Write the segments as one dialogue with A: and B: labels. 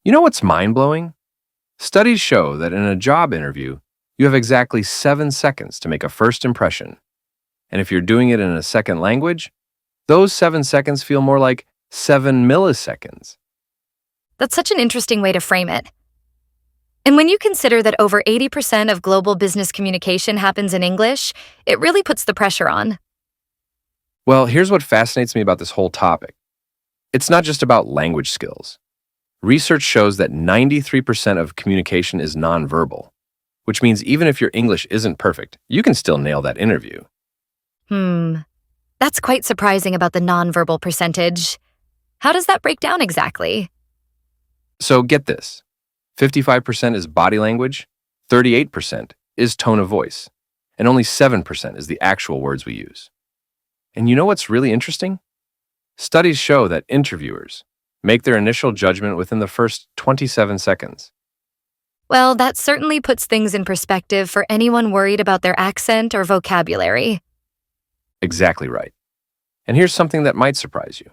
A: You know what's mind-blowing? Studies show that in a job interview, you have exactly 7 seconds to make a first impression. And if you're doing it in a second language, those 7 seconds feel more like 7 milliseconds.
B: That's such an interesting way to frame it. And when you consider that over 80% of global business communication happens in English, it really puts the pressure on.
A: Well, here's what fascinates me about this whole topic. It's not just about language skills. Research shows that 93% of communication is nonverbal, which means even if your English isn't perfect, you can still nail that interview.
B: That's quite surprising about the nonverbal percentage. How does that break down exactly?
A: So get this, 55% is body language, 38% is tone of voice, and only 7% is the actual words we use. And you know what's really interesting? Studies show that interviewers make their initial judgment within the first 27 seconds.
B: Well, that certainly puts things in perspective for anyone worried about their accent or vocabulary.
A: Exactly right. And here's something that might surprise you.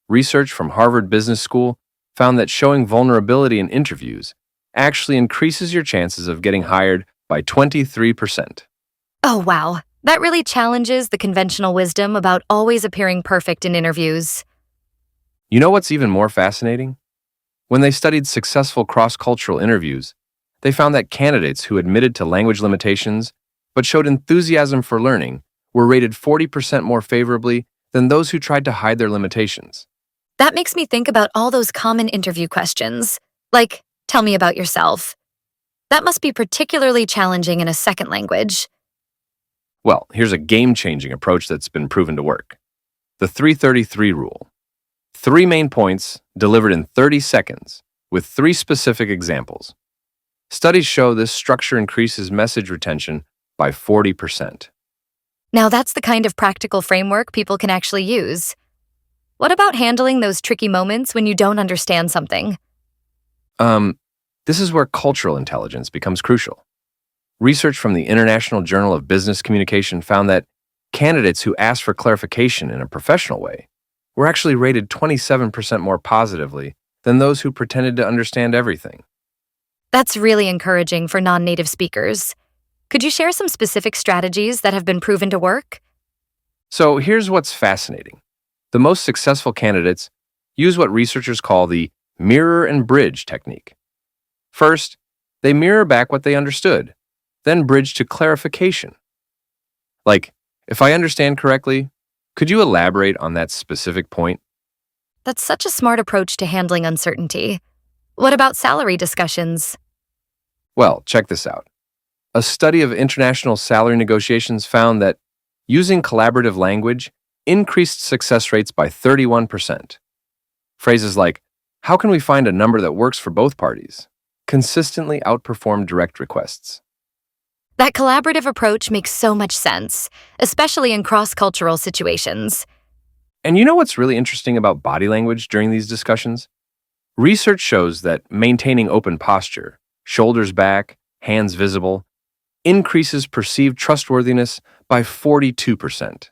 A: Research from Harvard Business School found that showing vulnerability in interviews actually increases your chances of getting hired by 23%.
B: Oh, wow. That really challenges the conventional wisdom about always appearing perfect in interviews.
A: You know what's even more fascinating? When they studied successful cross-cultural interviews, they found that candidates who admitted to language limitations but showed enthusiasm for learning were rated 40% more favorably than those who tried to hide their limitations.
B: That makes me think about all those common interview questions, like, tell me about yourself. That must be particularly challenging in a second language.
A: Well, here's a game-changing approach that's been proven to work. The 333 rule. 3 main points delivered in 30 seconds with 3 specific examples. Studies show this structure increases message retention by 40%.
B: Now that's the kind of practical framework people can actually use. What about handling those tricky moments when you don't understand something?
A: This is where cultural intelligence becomes crucial. Research from the International Journal of Business Communication found that candidates who asked for clarification in a professional way were actually rated 27% more positively than those who pretended to understand everything.
B: That's really encouraging for non-native speakers. Could you share some specific strategies that have been proven to work?
A: So here's what's fascinating. The most successful candidates use what researchers call the mirror and bridge technique. First, they mirror back what they understood, then bridge to clarification. Like, if I understand correctly, could you elaborate on that specific point?
B: That's such a smart approach to handling uncertainty. What about salary discussions?
A: Well, check this out. A study of international salary negotiations found that using collaborative language increased success rates by 31%. Phrases like, how can we find a number that works for both parties, consistently outperformed direct requests.
B: That collaborative approach makes so much sense, especially in cross-cultural situations.
A: And you know what's really interesting about body language during these discussions? Research shows that maintaining open posture, shoulders back, hands visible, increases perceived trustworthiness by 42%.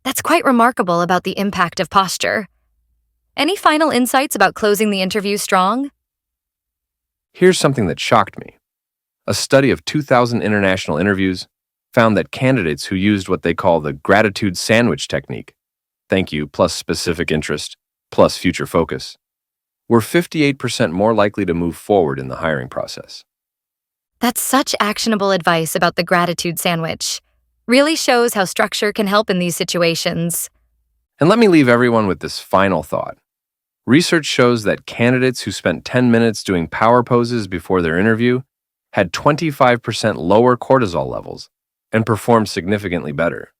B: That's quite remarkable about the impact of posture. Any final insights about closing the interview strong?
A: Here's something that shocked me. A study of 2,000 international interviews found that candidates who used what they call the gratitude sandwich technique, thank you plus specific interest plus future focus, were 58% more likely to move forward in the hiring process.
B: That's such actionable advice about the gratitude sandwich. Really shows how structure can help in these situations.
A: And let me leave everyone with this final thought. Research shows that candidates who spent 10 minutes doing power poses before their interview had 25% lower cortisol levels and performed significantly better.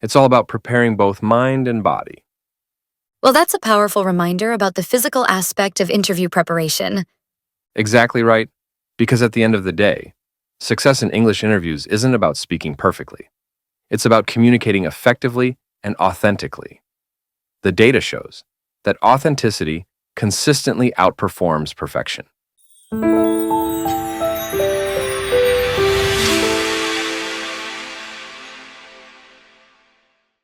A: It's all about preparing both mind and body.
B: Well, that's a powerful reminder about the physical aspect of interview preparation.
A: Exactly right, because at the end of the day, success in English interviews isn't about speaking perfectly. It's about communicating effectively and authentically. The data shows that authenticity consistently outperforms perfection.